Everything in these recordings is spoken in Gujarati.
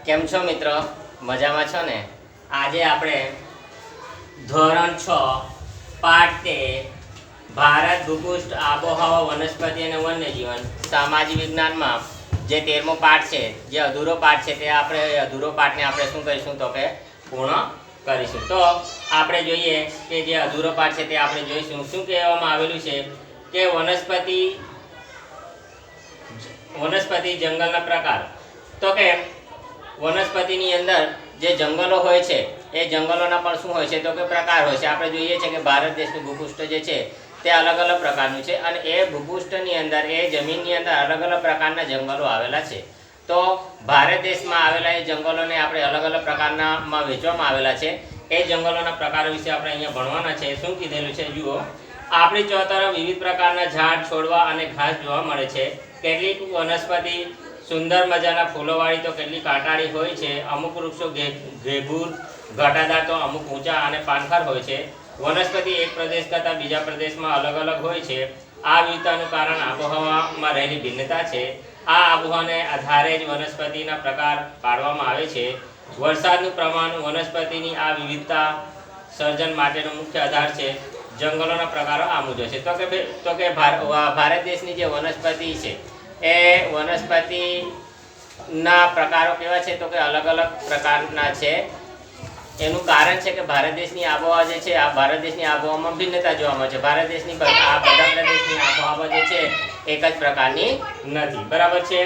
કેમ છો મિત્રો? મજામાં છો ને? આજે આપણે ધોરણ 6 પાઠ 13 ભારત ભૂપૃષ્ઠ આબોહવા વનસ્પતિ અને વન્યજીવન સામાજિક વિજ્ઞાનમાં જે 13મો પાઠ છે, જે અધૂરો પાઠ છે, તે આપણે અધૂરો પાઠને આપણે શું કરીશું તો કે પૂર્ણ કરીશું. તો આપણે જોઈએ કે જે અધૂરો પાઠ છે તે આપણે જોઈશું. શું કહેવામાં આવેલું છે કે વનસ્પતિ જંગલના પ્રકાર. તો કે વનસ્પતિની અંદર જે જંગલો હોય છે એ જંગલોના પણ શું હોય છે તો કે પ્રકાર હોય છે. આપણે જોઈએ છે કે ભારત દેશનું ભૂપૃષ્ઠ જે છે તે અલગ અલગ પ્રકારનું છે અને એ ભૂપૃષ્ઠની અંદર એ જમીનની અંદર અલગ અલગ પ્રકારના જંગલો આવેલા છે. તો ભારત દેશમાં આવેલા એ જંગલોને આપણે અલગ અલગ પ્રકારનામાં વહેંચવામાં આવેલા છે. એ જંગલોના પ્રકારો વિશે આપણે અહીંયા ભણવાના છે. શું કીધેલું છે જુઓ. આપણી ચોતરફ વિવિધ પ્રકારના ઝાડ, છોડવા અને ઘાસ જોવા મળે છે. કેટલીક વનસ્પતિ સુંદર મજાના ફૂલોવાળી તો કેટલી કાંટાળી હોય છે. અમુક વૃક્ષો ઘેઘૂર, ઘટાદાર તો અમુક ઊંચા અને પાનખર હોય છે. વનસ્પતિ એક પ્રદેશ કરતાં બીજા પ્રદેશમાં અલગ અલગ હોય છે. આ વિવિધતાનું કારણ આબોહવામાં રહેલી ભિન્નતા છે. આ આબોહવાને આધારે જ વનસ્પતિના પ્રકાર પાડવામાં આવે છે. વરસાદનું પ્રમાણ વનસ્પતિની આ વિવિધતા સર્જન માટેનો મુખ્ય આધાર છે. જંગલોના પ્રકારો આ મુજબ છે. તો કે ભારત દેશની જે વનસ્પતિ છે એ વનસ્પતિના પ્રકારો કેવા છે તો કે અલગ અલગ પ્રકારના છે. એનું કારણ છે કે ભારત દેશની આબોહવા જે છે આ ભારત દેશની આબોહવામાં ભિન્નતા જોવા મળે છે. ભારત દેશની બધા પ્રદેશની આબોહવા જે છે એક જ પ્રકારની નથી. બરાબર છે?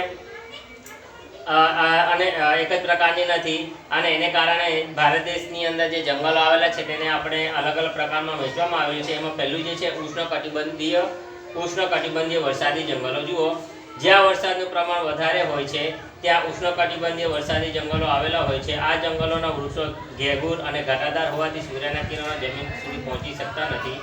અને એક જ પ્રકારની નથી અને એને કારણે ભારત દેશની અંદર જે જંગલો આવેલા છે તેને આપણે અલગ અલગ પ્રકારમાં વહેંચવામાં આવેલું છે. એમાં પહેલું જે છે ઉષ્ણકટિબંધીય વરસાદી જંગલો. જુઓ, જ્યાં વરસાદનું પ્રમાણ વધારે હોય છે ત્યાં ઉષ્ણકટિબંધીય વરસાદી જંગલો આવેલા હોય છે. આ જંગલોના વૃક્ષો ઘેઘૂર અને ઘટાદાર હોવાથી સૂર્યના કિરણો જમીન સુધી પહોંચી શકતા નથી.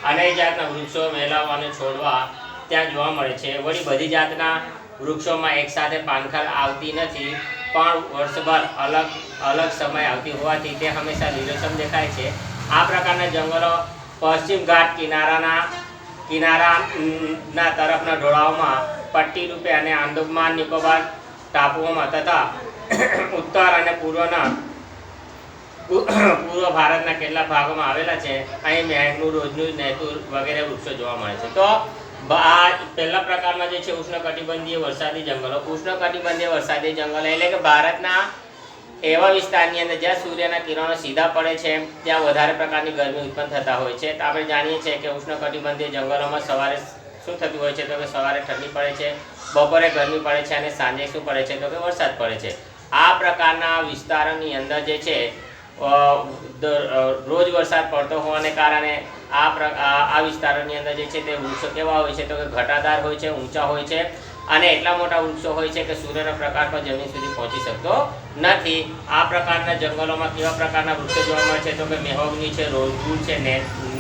અનેક જાતના વૃક્ષો, વેલાઓ અને છોડવા ત્યાં જોવા મળે છે. વળી બધી જાતના વૃક્ષોમાં એકસાથે પાનખર આવતી નથી, પણ વર્ષભર અલગ સમય આવતી હોવાથી તે હંમેશા લીલોછમ દેખાય છે. આ પ્રકારના જંગલો પશ્ચિમ ઘાટ કિનારાના તરફના ઢોળાવમાં પટ્ટી રૂપે અને આંદામાન નિકોબાર ટાપુઓમાં તથા ઉત્તર અને પૂર્વ ભારતના કેટલાક ભાગોમાં આવેલા છે. અહીં મેઘનું, રોજનું, નેતુર વગેરે વૃક્ષો જોવા મળે છે. તો આ પહેલા પ્રકારમાં જે છે ઉષ્ણકટિબંધીય વરસાદી જંગલો. ઉષ્ણકટિબંધીય વરસાદી જંગલો એટલે કે ભારતના એવા વિસ્તારની અંદર જ્યાં સૂર્યના કિરણો સીધા પડે છે ત્યાં વધારે પ્રકારની ગરમી ઉત્પન્ન થતા હોય છે. તો આપણે જાણીએ છીએ કે ઉષ્ણકટિબંધીય જંગલોમાં સવારે શું થતું હોય છે તો કે સવારે ઠંડી પડે છે, બપોરે ગરમી પડે છે અને સાંજે શું પડે છે તો કે વરસાદ પડે છે. આ પ્રકારના વિસ્તારોની અંદર જે છે રોજ વરસાદ પડતો હોવાને કારણે આ વિસ્તારોની અંદર જે છે તે વૃક્ષો કેવા હોય છે તો કે ઘટાદાર હોય છે, ઊંચા હોય છે અને એટલા મોટા વૃક્ષો હોય છે કે સૂર્યનો પ્રકાશ પણ જમીન સુધી પહોંચી શકતો નથી. આ પ્રકારના જંગલોમાં કેવા પ્રકારના વૃક્ષો જોવા મળે છે તો કે મેહોગની છે, રોઝવુડ છે,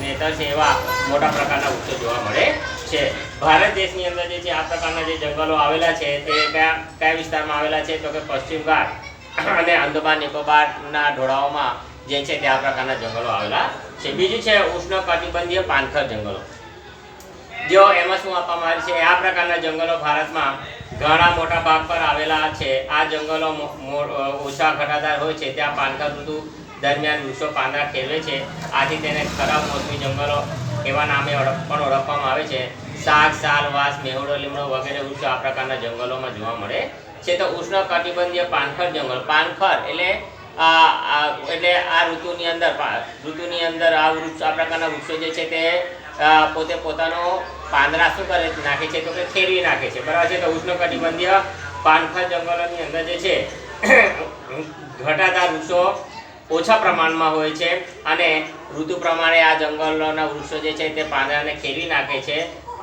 નેતર છે, એવા મોટા પ્રકારના વૃક્ષો જોવા મળે છે. ભારત દેશની અંદર જે છે આ પ્રકારના જે જંગલો આવેલા છે તે કયા વિસ્તારમાં આવેલા છે તો કે પશ્ચિમ ઘાટ અને આંદામાન નિકોબારના ઢોળાવોમાં જે છે તે આ પ્રકારના જંગલો આવેલા છે. બીજું છે ઉષ્ણકટિબંધીય પાનખર જંગલો. જો એમાં શું આપવામાં આવે છે, આ પ્રકારના જંગલો ભારતમાં ઘણા મોટા ભાગ પર આવેલા છે. આ જંગલો ઓછા ઘટાદાર હોય છે. ત્યાં પાનખર ઋતુ દરમિયાન વૃક્ષો પાંદડા ખેરવે છે. આથી તેને ખરાબ મોસમી જંગલો એવા નામે પણ ઓળખવામાં આવે છે. શાક, સાલ, વાંસ, મેહોડો, લીમડો વગેરે વૃક્ષો આ પ્રકારના જંગલોમાં જોવા મળે છે. તો ઉષ્ણકટિબંધીય પાનખર જંગલ. પાનખર એટલે આ ઋતુની અંદર આ પ્રકારના વૃક્ષો જે છે તે પોતે પોતાનો પાંદડા શું કરે નાખે છે તો કે ખેરવી નાખે છે. બરાબર છે? તો ઉષ્ણકટિબંધીય પાનખર જંગલોની અંદર જે છે ઘટાદાર વૃક્ષો ઓછા પ્રમાણમાં હોય છે અને ઋતુ પ્રમાણે આ જંગલોના વૃક્ષો જે છે તે પાંદડાને ખેરવી નાખે છે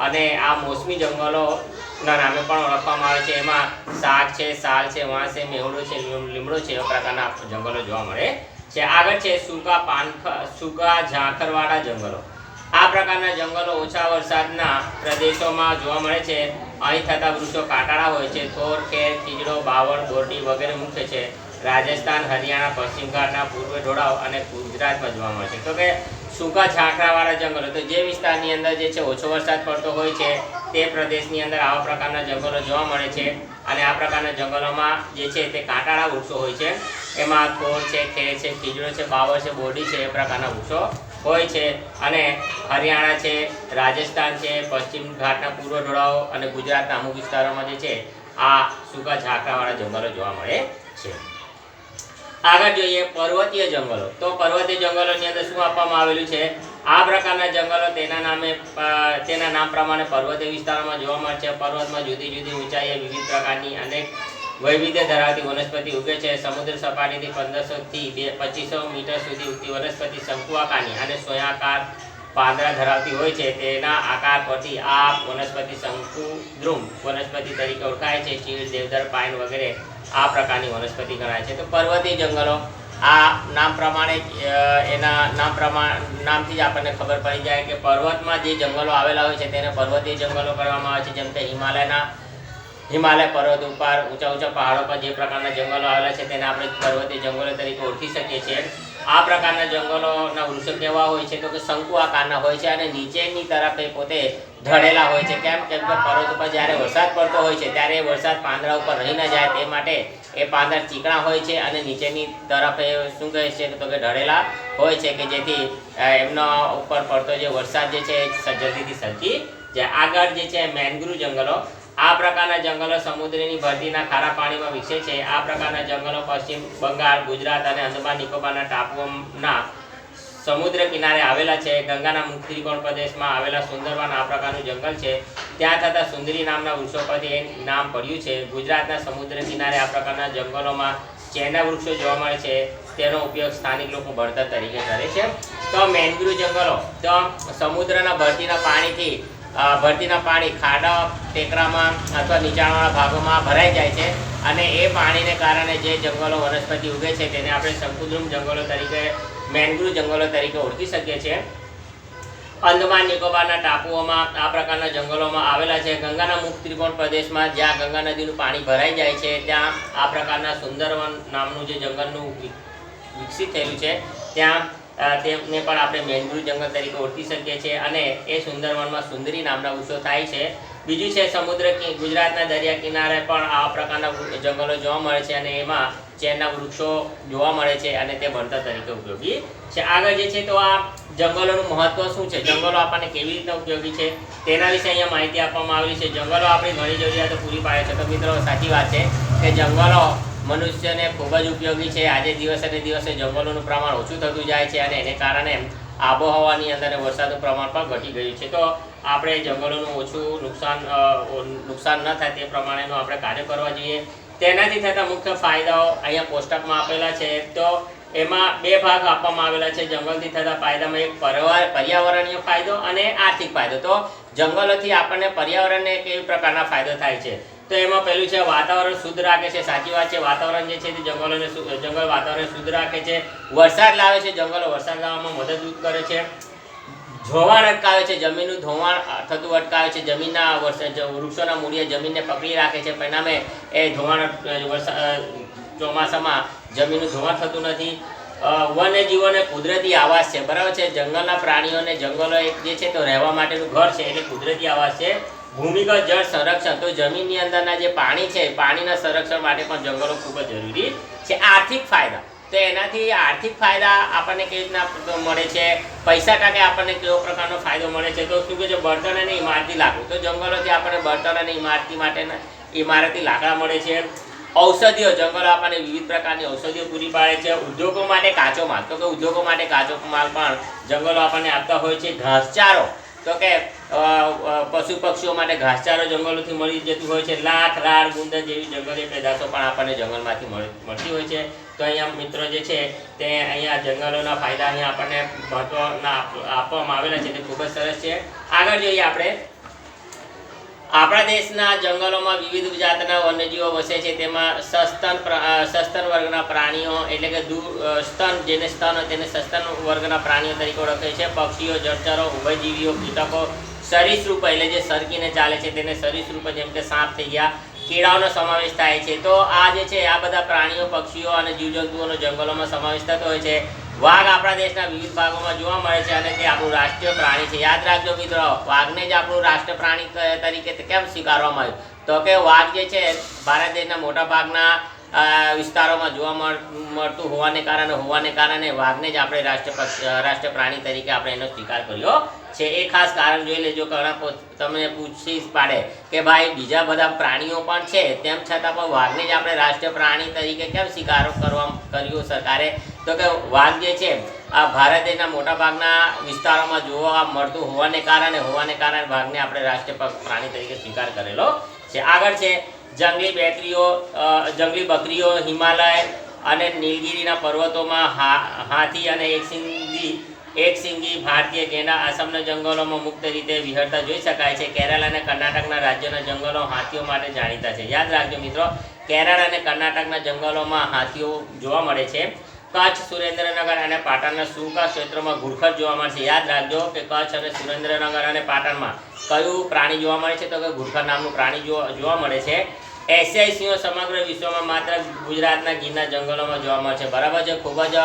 અને આ મોસમી જંગલોના નામે પણ ઓળખવામાં આવે છે. એમાં શાક છે, સાલ છે, વાંસ છે, મેહોડો છે, લીમડો છે, એવા પ્રકારના જંગલો જોવા મળે છે. આગળ છે સૂકા ઝાંખરવાળા જંગલો. આ પ્રકારના જંગલો ઓછા વરસાદના પ્રદેશોમાં જોવા મળે છે. અહીં થતા વૃક્ષો કાંટાળા હોય છે. થોર, ખેર, ખીજડો, બાવળ, બોરડી વગેરે મુખ્ય છે. રાજસ્થાન, હરિયાણા, પશ્ચિમ ઘાટના પૂર્વ ઢોળાવ અને ગુજરાતમાં જોવા મળે છે. તો કે સૂકા ઝાંખરાવાળા જંગલો, તો જે વિસ્તારની અંદર જે છે ઓછો વરસાદ પડતો હોય છે તે પ્રદેશની અંદર આવા પ્રકારના જંગલો જોવા મળે છે. અને આ પ્રકારના જંગલોમાં જે છે તે કાંટાળા વૃક્ષો હોય છે. એમાં થોર છે, ખેર છે, ખીજડો છે, બાવળ છે, બોરડી છે, એ પ્રકારના વૃક્ષો હોય છે. અને હરિયાણા છે, રાજસ્થાન છે, પશ્ચિમ ઘાટના પૂર્વ ઢોળાવો અને ગુજરાતના અમુક વિસ્તારોમાં જે છે આ સૂકા ઝાકળાવાળા જંગલો જોવા મળે છે. આગળ જોઈએ પર્વતીય જંગલો. તો પર્વતીય જંગલોની અંદર શું આપવામાં આવેલું છે? આ પ્રકારના જંગલો તેના નામ પ્રમાણે પર્વતીય વિસ્તારોમાં જોવા મળે છે. પર્વતમાં જુદી જુદી ઊંચાઈએ વિવિધ પ્રકારની અનેક વૈવિધ્ય ધરાવતી વનસ્પતિ ઉગે છે. સમુદ્ર સપાટીથી 1500 થી 2500 મીટર સુધી ઉગતી વનસ્પતિ શંકુ આકારની અને સોયાકાર પાંદડા ધરાવતી હોય છે. તેના આકાર પરથી આ વનસ્પતિ શંકુદ્રુમ વનસ્પતિ તરીકે ઓળખાય છે. ચીડ, દેવદાર, પાઇન વગેરે આ પ્રકારની વનસ્પતિ ગણાય છે. તો પર્વતીય જંગલો આ નામ પ્રમાણે એના નામથી જ આપણને ખબર પડી જાય કે પર્વતમાં જે જંગલો આવેલા હોય છે તેને પર્વતીય જંગલો કરવામાં આવે છે. જેમ કે હિમાલય પર્વત ઉપર ઊંચા પહાડો પર જે પ્રકારના જંગલો આવેલા છે તેને આપણે પર્વતીય જંગલો તરીકે ઓળખી શકીએ છીએ. આ પ્રકારના જંગલોના વૃક્ષો કેવા હોય છે? તો કે શંકુ આકારના હોય છે અને નીચેની તરફ એ પોતે ઢળેલા હોય છે. કેમ કે પર્વત ઉપર જ્યારે વરસાદ પડતો હોય છે ત્યારે એ વરસાદ પાંદડા ઉપર રહી ન જાય તે માટે એ પાંદડા ચીકણા હોય છે અને નીચેની તરફ એ શું કહે છે તો કે ઢળેલા હોય છે કે જેથી એમના ઉપર પડતો જે વરસાદ જે છે જલ્દીથી સરકી જાય. આગળ જે છે મેંગ્રુવ જંગલો. આ પ્રકારના જંગલો સમુદ્રની ભરતીના ખારા પાણીમાં વિકસે છે. આ પ્રકારના જંગલો પશ્ચિમ બંગાળ, ગુજરાત અને અંદમાન નિકોબારના ટાપુઓના સમુદ્ર કિનારે આવેલા છે. ગંગાના મુખ ત્રિકોણ પ્રદેશમાં આવેલા સુંદરવન આ પ્રકારનું જંગલ છે. ત્યાં થતા સુંદરી નામના વૃક્ષો પરથી એ નામ પડ્યું છે. ગુજરાતના સમુદ્ર કિનારે આ પ્રકારના જંગલોમાં ચેરના વૃક્ષો જોવા મળે છે. તેનો ઉપયોગ સ્થાનિક લોકો ભળતર તરીકે કરે છે. તો મેંગ્રુવ જંગલો તો સમુદ્રના ભરતીના પાણી ખાડા, ટેકરામાં અથવા નીચાણવાળા ભાગોમાં ભરાઈ જાય છે અને એ પાણીને કારણે જે જંગલો વનસ્પતિ ઉગે છે તેને આપણે શંકુદ્રુમ જંગલો તરીકે, મેંગ્રુવ જંગલો તરીકે ઓળખી શકીએ છીએ. અંદમાન નિકોબારના ટાપુઓમાં આ પ્રકારના જંગલોમાં આવેલા છે. ગંગાના મુખ ત્રિકોણ પ્રદેશમાં જ્યાં ગંગા નદીનું પાણી ભરાઈ જાય છે ત્યાં આ પ્રકારના સુંદરવન નામનું જે જંગલનું વિકસિત થયેલું છે ત્યાં તેમને પણ આપણે મેંગ્રુવ જંગલ તરીકે ઓળખી શકીએ છીએ. અને એ સુંદરવનમાં સુંદરી નામના વૃક્ષો થાય છે. બીજું છે ગુજરાતના દરિયા કિનારે પણ આ પ્રકારના જંગલો જોવા મળે છે અને એમાં ચેરના વૃક્ષો જોવા મળે છે અને તે ભણતર તરીકે ઉપયોગી છે. આગળ જે છે તો આ જંગલોનું મહત્વ શું છે, જંગલો આપણને કેવી રીતના ઉપયોગી છે તેના વિશે અહીંયા માહિતી આપવામાં આવેલી છે. જંગલો આપણી ઘણી જરૂરિયાતો પૂરી પાડે છે. તો મિત્રો સાચી વાત છે કે જંગલો મનુષ્યને ખૂબ જ ઉપયોગી છે. આજે દિવસે ને દિવસે જંગલોનું પ્રમાણ ઓછું થતું જાય છે અને એને કારણે આબોહવાની અંદર વરસાદનું પ્રમાણ પણ ઘટી ગયું છે. તો આપણે જંગલોનું ઓછું નુકસાન ન થાય તે પ્રમાણેનું આપણે કાર્ય કરવા જોઈએ. તેનાથી થતા મુખ્ય ફાયદાઓ અહીંયા કોષ્ટકમાં આપેલા છે. તો એમાં બે ભાગ આપવામાં આવેલા છે. જંગલથી થતા ફાયદામાં એક પર્યાવરણીય ફાયદો અને આર્થિક ફાયદો. તો જંગલોથી આપણને પર્યાવરણને કેવી પ્રકારના ફાયદો થાય છે? તો એમાં પહેલું છે વાતાવરણ શુદ્ધ રાખે છે. સાચી વાત છે. વાતાવરણ જે છે તે જંગલ વાતાવરણ શુદ્ધ રાખે છે. વરસાદ લાવે છે. જંગલો વરસાદ લાવવામાં મદદરૂપ કરે છે. ધોવાણ અટકાવે છે. જમીનનું ધોવાણ થતું અટકાવે છે. જમીનના વૃક્ષોના મૂળિયા જમીનને પકડી રાખે છે. પરિણામે એ ચોમાસામાં જમીનનું ધોવાણ થતું નથી. વન્યજીવોને કુદરતી આવાસ છે. બરાબર છે. જંગલના પ્રાણીઓને જંગલો જે છે તો રહેવા માટેનું ઘર છે એટલે કુદરતી આવાસ છે. ભૂમિગત જળ સંરક્ષણ. તો જમીનની અંદરના જે પાણી છે પાણીના સંરક્ષણ માટે પણ જંગલો ખૂબ જ જરૂરી છે. આર્થિક ફાયદા. તો એનાથી આર્થિક ફાયદા આપણને કેવી રીતના મળે છે? પૈસા ટકે આપણને કેવો પ્રકારનો ફાયદો મળે છે? તો શું કહે છે? બળતણ અને ઇમારતી લાકડું. તો જંગલોથી આપણને બળતણ અને ઇમારતી લાકડા મળે છે. ઔષધિઓ. જંગલો આપણને વિવિધ પ્રકારની ઔષધિઓ પૂરી પાડે છે. ઉદ્યોગો માટે કાચો માલ. તો કે ઉદ્યોગો માટે કાચો માલ પણ જંગલો આપણને આપતા હોય છે. ઘાસચારો. તો કે પશુ પક્ષીઓ માટે ઘાસચારો જંગલોથી મળી જતું હોય છે. લાખ, રાળ, ગુંદર જેવી જંગલી પેદાશો પણ આપણને જંગલમાંથી મળતી હોય છે. તો અહીંયા મિત્રો જે છે તે અહીંયા જંગલોના ફાયદા અહીંયા આપણને મહત્વના આપવામાં આવેલા છે તે ખૂબ જ સરસ છે. આગળ જોઈએ આપણે. આપણા દેશના જંગલોમાં વિવિધ જાતના વન્યજીવો વસે છે. તેમાં સસ્તન વર્ગના પ્રાણીઓ એટલે કે જેને સ્તન તેને સસ્તન વર્ગના પ્રાણીઓ તરીકે ઓળખે છે. પક્ષીઓ, જળચરો, ઉભયજીવીઓ, કીટકો, સરીસૃપ એટલે જે સરકીને ચાલે છે તેને સરીસૃપ જેમ કે સાપ થઈ ગયા, કીડાઓનો સમાવેશ થાય છે. તો આ જે છે આ બધા પ્રાણીઓ, પક્ષીઓ અને જીવજંતુઓનો જંગલોમાં સમાવેશ થતો હોય છે. વાઘ આપણા દેશના વિવિધ ભાગોમાં જોવા મળે છે અને તે આપણું રાષ્ટ્રીય પ્રાણી છે. યાદ રાખજો મિત્રો, વાઘને જ આપણું રાષ્ટ્રીય પ્રાણી તરીકે કેમ સ્વીકારવામાં આવ્યું? તો કે વાઘ જે છે ભારત દેશના મોટા ભાગના વિસ્તારોમાં જોવા મળતું હોવાને કારણે વાઘને જ આપણે રાષ્ટ્ર પ્રાણી તરીકે આપણે એનો સ્વીકાર કર્યો છે. એ ખાસ કારણ જોઈ લેજો. ઘણા તમને પૂછી પાડે કે ભાઈ બીજા બધા પ્રાણીઓ પણ છે, તેમ છતાં પણ વાઘને જ આપણે રાષ્ટ્ર પ્રાણી તરીકે કેમ સ્વીકાર કર્યો સરકારે? તો કે વાઘ જે છે આ ભારત દેશના મોટા ભાગના વિસ્તારોમાં જોવા મળતું હોવાને કારણે વાઘને આપણે રાષ્ટ્ર પ્રાણી તરીકે સ્વીકાર કરેલો છે. આગળ છે જંગલી બકરીઓ હિમાલય અને નીલગિરીના પર્વતોમાં હાથી અને એકશિંગી ભારતીય ગેંડા આસામના જંગલોમાં મુક્ત રીતે વિહરતા જોઈ શકાય છે. કેરળ અને કર્ણાટકના રાજ્યોના જંગલો હાથીઓ માટે જાણીતા છે. યાદ રાખજો મિત્રો, કેરળ અને કર્ણાટકના જંગલોમાં હાથીઓ જોવા મળે છે. કચ્છ, સુરેન્દ્રનગર અને પાટણના સૂકા ક્ષેત્રોમાં ઘુડખર જોવા મળે છે. યાદ રાખજો કે કચ્છ અને સુરેન્દ્રનગર અને પાટણમાં કયું પ્રાણી જોવા મળે છે? તો કે ઘુડખર નામનું પ્રાણી જોવા મળે છે. એશિયાઈ સિંહો સમગ્ર વિશ્વમાં માત્ર ગુજરાતના ગીરના જંગલોમાં જોવા મળે છે. બરાબર છે. ખૂબ જ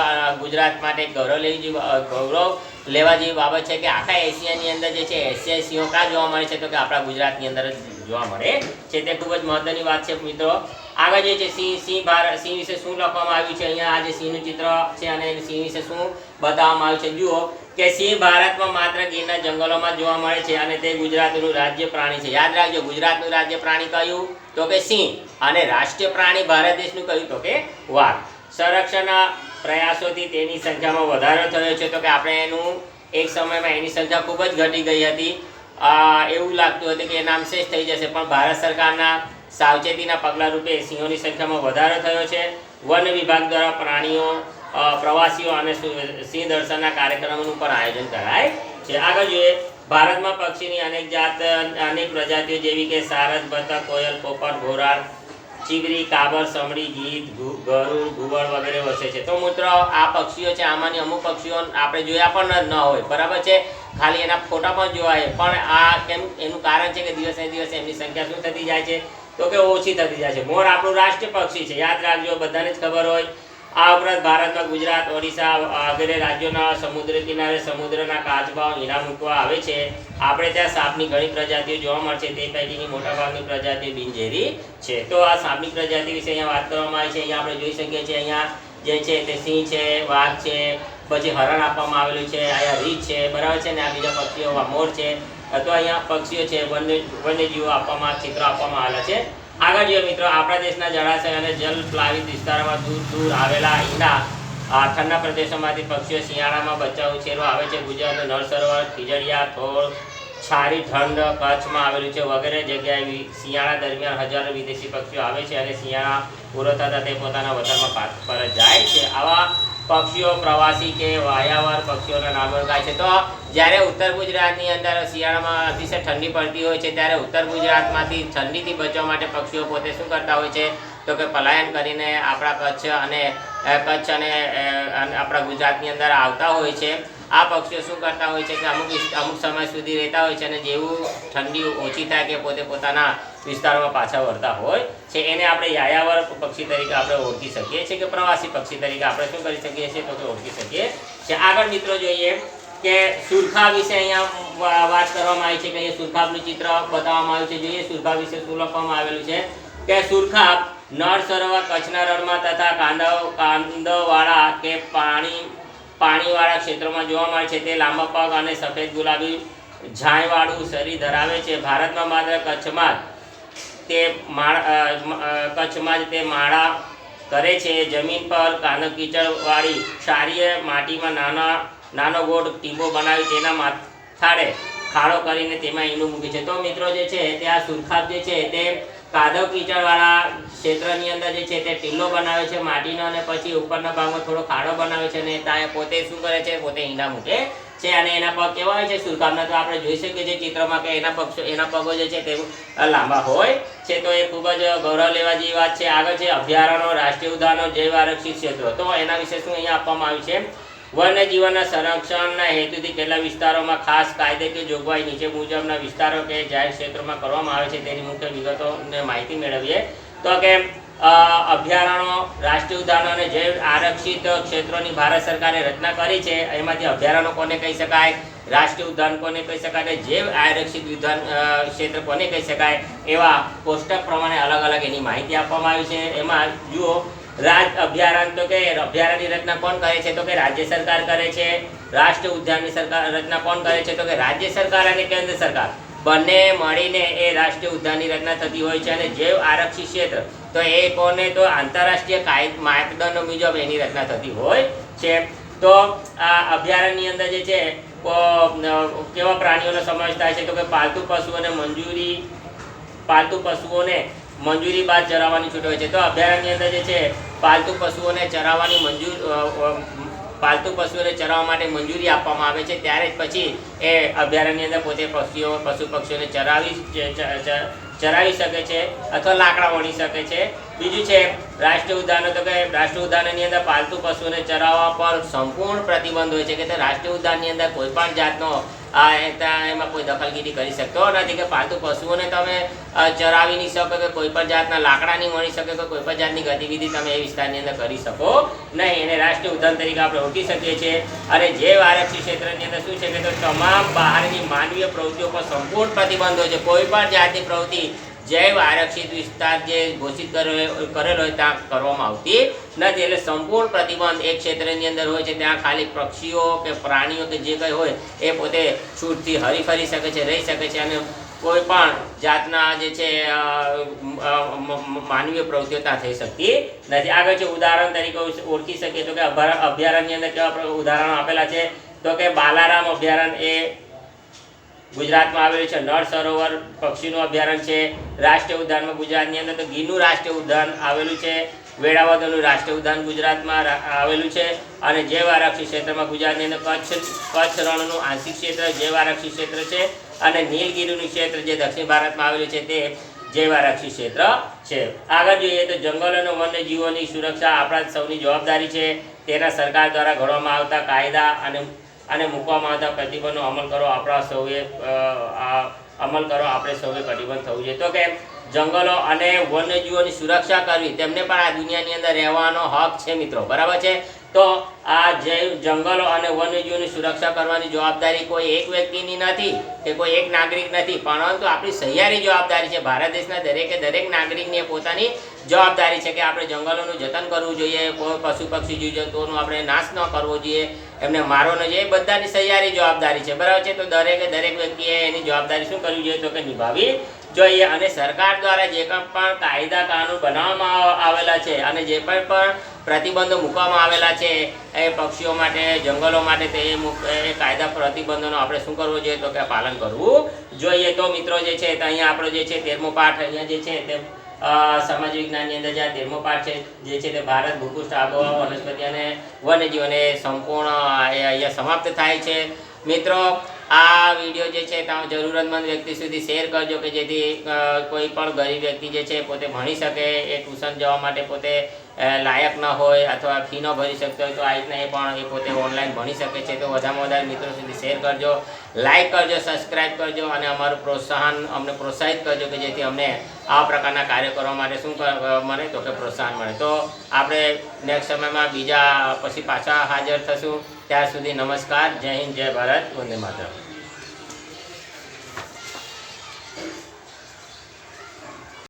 ગુજરાત માટે ગૌરવ લેવા જેવી બાબત છે કે આખા એશિયાની અંદર જે છે એશિયાઈ સિંહો ક્યાં જોવા મળે છે? તો કે આપણા ગુજરાતની અંદર જ જોવા મળે છે. તે ખૂબ જ મહત્વની વાત છે મિત્રો. આગળ જે છે સિંહ વિશે શું લખવામાં આવ્યું છે? અહીંયા આ જે સિંહનું ચિત્ર છે અને સિંહ વિશે શું બતાવવામાં આવ્યું છે જુઓ કે સિંહ ભારતમાં માત્ર ગીરના જંગલોમાં જોવા મળે છે અને તે ગુજરાતનું રાજ્ય પ્રાણી છે. યાદ રાખજો, ગુજરાતનું રાજ્ય પ્રાણી કયું? તો કે સિંહ. અને રાષ્ટ્રીય પ્રાણી ભારત દેશનું કયું? તો કે વાઘ. સંરક્ષણના પ્રયાસોથી તેની સંખ્યામાં વધારો થયો છે. તો કે આપણે એક સમયમાં એની સંખ્યા ખૂબ જ ઘટી ગઈ હતી. એવું લાગતું હતું કે એ નામશેષ થઈ જશે, પણ ભારત સરકારના સાવચેતીના પગલાં રૂપે સિંહોની સંખ્યામાં વધારો થયો છે. વન વિભાગ દ્વારા પ્રાણીઓ, પ્રવાસીઓ અને સિંહ દર્શનના કાર્યક્રમોનું પણ આયોજન કરાય છે. આગળ જોઈએ, ભારતમાં પક્ષીની અનેક પ્રજાતિઓ જેવી કે સારસ, બતક, કોયલ, પોપટ, ઘોરાડ, ચીબરી, કાબર, સમડી, ગીધ, ગરુડ, ઘુવડ વગેરે વસે છે. તો મિત્રો આ પક્ષીઓ છે, આમાંની અમુક પક્ષીઓ આપણે જોયા પણ ન હોય, બરાબર છે, ખાલી એના ફોટા પણ જોવાય. પણ આ કેમ? એનું કારણ છે કે દિવસે દિવસે એમની સંખ્યા શું થતી જાય છે? તો કે ઓછી થતી જાય છે. મોર આપણું રાષ્ટ્રીય પક્ષી છે, યાદ રાખજો, બધાને જ ખબર હોય. આ ઉપરાંત ભારતમાં ગુજરાત, ઓડિશા વગેરે રાજ્યોના સમુદ્ર કિનારે સમુદ્રના કાચબાઓ ઈંડા મૂકવા આવે છે. આપણે ત્યાં સાપની ઘણી પ્રજાતિઓ જોવા મળશે. તે પૈકીની મોટાભાગની પ્રજાતિઓ બિનઝેરી છે. તો આ સાપની પ્રજાતિ વિશે અહીંયા વાત કરવામાં આવી છે. અહીંયા આપણે જોઈ શકીએ છીએ, અહીંયા જે છે તે સિંહ છે, વાઘ છે, પછી હરણ આપવામાં આવેલું છે, અહીંયા રીંછ છે, બરાબર છે ને. આ બીજા પક્ષીઓ મોર છે, અથવા અહીંયા પક્ષીઓ છે, વન્યજીવો ચિત્રો આપવામાં આવેલા છે. આગળ જોઈએ મિત્રો, આપણા દેશના જળાશય અને જલ પ્લાવિત વિસ્તારોમાં દૂર આવેલા ઈંડા ઠંડા પ્રદેશોમાંથી પક્ષીઓ શિયાળામાં બચ્ચા ઉછેરવા આવે છે. ગુજરાત નળ સરોવર, ખીજડીયા, થોળ, છારી ઠંડ કચ્છમાં આવેલું છે. વગેરે જગ્યાએ શિયાળા દરમિયાન હજારો વિદેશી પક્ષીઓ આવે છે અને શિયાળા પૂરો થતાં તે પોતાના વતનમાં પરત જાય છે. આવા પક્ષીઓ પ્રવાસી કે વાયાવર પક્ષીઓના નામ ઓળખાય છે. તો જ્યારે ઉત્તર ગુજરાતની અંદર શિયાળામાં અતિશય ઠંડી પડતી હોય છે, ત્યારે ઉત્તર ગુજરાતમાંથી ઠંડીથી બચવા માટે પક્ષીઓ પોતે શું કરતા હોય છે? તો કે પલાયન કરીને આપણા કચ્છ અને આપણા ગુજરાતની અંદર આવતા હોય છે. આ પક્ષીઓ શું કરતા હોય છે કે અમુક સમય સુધી રહેતા હોય છે અને જેવું ઠંડી ઓછી થાય કે પોતે પોતાના વિસ્તારોમાં પાછા વળતા હોય છે. એને આપણે યાયાવર પક્ષી તરીકે આપણે ઓળખી શકીએ છીએ, કે પ્રવાસી પક્ષી તરીકે આપણે શું કરી શકીએ છીએ? તો કે ઓળખી શકીએ છીએ. આગળ મિત્રો જોઈએ કે સુરખાબ વિશે અહીંયા વાત કરવામાં આવી છે કે અહીંયા સુરખાબનું ચિત્ર બતાવવામાં આવ્યું છે. જોઈએ સુરખાબ વિશે શું લખવામાં આવેલું છે કે સુરખાબ નળ સરોવર, કચ્છના રણમાં તથા કાંદવાળા કે પાણીવાળા ક્ષેત્રોમાં જોવા મળે છે. તે લાંબા પગ અને સફેદ ગુલાબી ઝાંયવાળું શરીર ધરાવે છે. ભારતમાં માત્ર કચ્છમાં જ તે માળા કરે છે. જમીન પર કીચડવાળી ક્ષારીય માટીમાં નાનો ગોળ ટીંબો બનાવી તેના માથાડે ખાડો કરીને તેમાં ઈંડું મૂકે છે. તો મિત્રો જે છે તે આ સુરખાબ જે છે તે કાદવ કીચડવાળા ક્ષેત્રની અંદર જે છે તે ટીલ્લો બનાવે છે માટીનો, અને પછી ઉપરના ભાગમાં થોડો ખાડો બનાવે છે અને ત્યાં પોતે શું કરે છે? પોતે ઈંડા મૂકે છે. અને એના પગ કેવા હોય છે સુરખાબના? તો આપણે જોઈ શકીએ છીએ ચિત્રમાં કે એના પગો જે છે તે લાંબા હોય છે. તો એ ખૂબ જ ગૌરવ લેવા જેવી વાત છે. આગળ છે અભયારણ્યો, રાષ્ટ્રીય ઉદ્યાનો, જૈવ આરક્ષિત ક્ષેત્રો. તો એના વિશે શું અહીંયા આપવામાં આવ્યું છે? વન્યજીવનના સંરક્ષણના હેતુથી કેટલાક વિસ્તારોમાં ખાસ કાયદેકીય જોગવાઈ નીચે મુજબના વિસ્તારો કે જાહેર ક્ષેત્રોમાં કરવામાં આવે છે તેની મુખ્ય વિગતો અને માહિતી મેળવીએ. તો કે અભયારણ્યો, રાષ્ટ્રીય ઉદ્યાનો અને જૈવ આરક્ષિત ક્ષેત્રોની ભારત સરકારે રચના કરી છે. એમાંથી અભયારણ્યો કોને કહી શકાય, રાષ્ટ્રીય ઉદ્યાન કોને કહી શકાય અને જૈવ આરક્ષિત ઉદ્યાન ક્ષેત્ર કોને કહી શકાય, એવા કોષ્ટક પ્રમાણે અલગ અલગ એની માહિતી આપવામાં આવી છે. એમાં જુઓ, અભયારણ્ય તો કે અભયારણ્યની રચના કોણ કરે છે, તો કે રાજ્ય સરકાર કરે છે. રાષ્ટ્રીય ઉદ્યાનની રચના કોણ કરે છે, તો કે રાજ્ય સરકાર અને કેન્દ્ર સરકાર બંને મળીને એ રાષ્ટ્રીય ઉદ્યાનની રચના થતી હોય છે. અને જૈવ આરક્ષિત ક્ષેત્ર તો એ કોને, તો આંતરરાષ્ટ્રીય માપદંડો મુજબ એની રચના થતી હોય છે. તો આ અભયારણ્યની અંદર જે છે કેવા પ્રાણીઓનો સમાવેશ થાય છે, તો કે પાલતુ પશુઓને મંજૂરી બાદ ચરાવવાની છૂટ હોય છે. તો અભયારણ્યની અંદર જે છે પાલતુ પશુઓને ચરાવવા માટે મંજૂરી આપવામાં આવે છે. ત્યારે જ પછી એ અભયારણ્યની અંદર પોતે પશુ પક્ષીઓને ચરાવી શકે છે અથવા લાકડા વણી શકે છે. બીજું છે રાષ્ટ્રીય ઉદ્યાનો, તો કે રાષ્ટ્રીય ઉદ્યાનની અંદર પાલતુ પશુઓને ચરાવવા પર સંપૂર્ણ પ્રતિબંધ હોય છે કે રાષ્ટ્રીય ઉદ્યાનની અંદર કોઈ પણ જાતનો એમાં કોઈ દખલગીરી કરી શકતો નથી, કે પાલતુ પશુઓને તમે ચરાવી નહીં શકો, કે કોઈ પણ જાતના લાકડા નહીં મળી શકે, કે કોઈ પણ જાતની ગતિવિધિ તમે એ વિસ્તારની અંદર કરી શકો નહીં. એને રાષ્ટ્રીય ઉદ્યાન તરીકે આપણે ઓળખી શકીએ છીએ. અને જૈવ આરક્ષિત ક્ષેત્રની અંદર શું છે કે તો તમામ બહારની માનવીય પ્રવૃત્તિઓ પર સંપૂર્ણ પ્રતિબંધ હોય છે. કોઈ પણ જાતની પ્રવૃત્તિ જૈવ આરક્ષિત વિસ્તાર જે ઘોષિત કરેલો હોય ત્યાં કરવામાં આવતી નથી. એટલે સંપૂર્ણ પ્રતિબંધ એક ક્ષેત્રની અંદર હોય છે. ત્યાં ખાલી પક્ષીઓ કે પ્રાણીઓ કે જે કંઈ હોય એ પોતે છૂટથી હરીફરી શકે છે, રહી શકે છે, અને કોઈ પણ જાતના જે છે માનવીય પ્રવૃત્તિઓ ત્યાં થઈ શકતી નથી. આગળ છે ઉદાહરણ તરીકે ઓળખી શકીએ તો કે અભયારણ્યની અંદર કેવા ઉદાહરણો આપેલા છે, તો કે બાલારામ અભયારણ્ય એ ગુજરાતમાં આવેલું છે. નળ સરોવર પક્ષીનું અભયારણ્ય છે. રાષ્ટ્રીય ઉદ્યાનમાં ગુજરાતની અંદર તો ગીરનું રાષ્ટ્રીય ઉદ્યાન આવેલું છે. વેળાવદરનું રાષ્ટ્રીય ઉદ્યાન ગુજરાતમાં આવેલું છે. અને જૈવ આરક્ષિત ક્ષેત્રમાં ગુજરાતની અંદર કચ્છ રણનું આંશિક ક્ષેત્ર જૈવ આરક્ષિત ક્ષેત્ર છે. અને નીલગિરીનું ક્ષેત્ર જે દક્ષિણ ભારતમાં આવેલું છે તે જૈવ આરક્ષિત ક્ષેત્ર છે. આગળ જોઈએ તો જંગલ અને વન્યજીવોની સુરક્ષા આપણા સૌની જવાબદારી છે. તેના સરકાર દ્વારા ઘડવામાં આવતા કાયદા અને મૂકવામાં આવતા પ્રતિબંધનો અમલ કરો. આપણે સૌએ કટિબદ્ધ થવું જોઈએ. તો કે જંગલો અને વન્યજીવોની સુરક્ષા કરવી, તેમને પણ આ દુનિયાની અંદર રહેવાનો હક છે મિત્રો, બરાબર છે. તો આ જંગલો અને વન્યજીવોની સુરક્ષા કરવાની જવાબદારી કોઈ એક વ્યક્તિની નથી કે કોઈ એક નાગરિક નથી, પરંતુ આપણી સહિયારી જવાબદારી છે. ભારત દેશના દરેક નાગરિકની પોતાની જવાબદારી છે કે આપણે જંગલોનું જતન કરવું જોઈએ. કોઈ પશુ પક્ષી જીવજંતુઓનો આપણે નાશ ન કરવો જોઈએ, એમને મારવો ન જોઈએ. એ બધાની સહિયારી જવાબદારી છે, બરાબર છે. તો દરેક વ્યક્તિએ એની જવાબદારી શું કરવી જોઈએ, તો કે નિભાવવી જોઈએ. અને સરકાર દ્વારા જે પણ કાયદા કાનૂન બનાવવામાં આવેલા છે અને જે પણ પ્રતિબંધો મૂકવામાં આવેલા છે એ પક્ષીઓ માટે, જંગલો માટે, તે કાયદા પ્રતિબંધોનો આપણે શું કરવું જોઈએ, તો કે પાલન કરવું જોઈએ. તો મિત્રો જે છે તો અહીંયા આપણો જે છે 13મો પાઠ અહીંયા જે છે તે સમાજ વિજ્ઞાનની અંદર જે 13મો પાઠ છે જે છે તે ભારત ભૂપૃષ્ઠ, આબોહવા, વનસ્પતિ અને વન્યજીવને સંપૂર્ણ અહીંયા સમાપ્ત થાય છે. મિત્રો આ વિડીયો જે છે ત્યાં જરૂરતમંદ વ્યક્તિ સુધી શેર કરજો કે જેથી કોઈ પણ ગરીબ વ્યક્તિ જે છે પોતે ભણી શકે. એ ટ્યુશન જવા માટે પોતે લાયક ન હોય અથવા ફી ન ભરી શકતો હોય તો આ રીતના એ પોતે ઓનલાઈન ભણી શકે છે. તો વધારેમાં વધારે મિત્રો સુધી શેર કરજો, લાઈક કરજો, સબસ્ક્રાઈબ કરજો અને અમારું અમને પ્રોત્સાહિત કરજો કે જેથી અમને આ પ્રકારના કાર્ય કરવા માટે શું મળે, તો કે પ્રોત્સાહન મળે. તો આપણે નેક્સ્ટ સમયમાં બીજા પછી પાછા હાજર થશું. ત્યાર સુધી નમસ્કાર. જય હિન્દ, જય ભારત, વંદે માતરમ.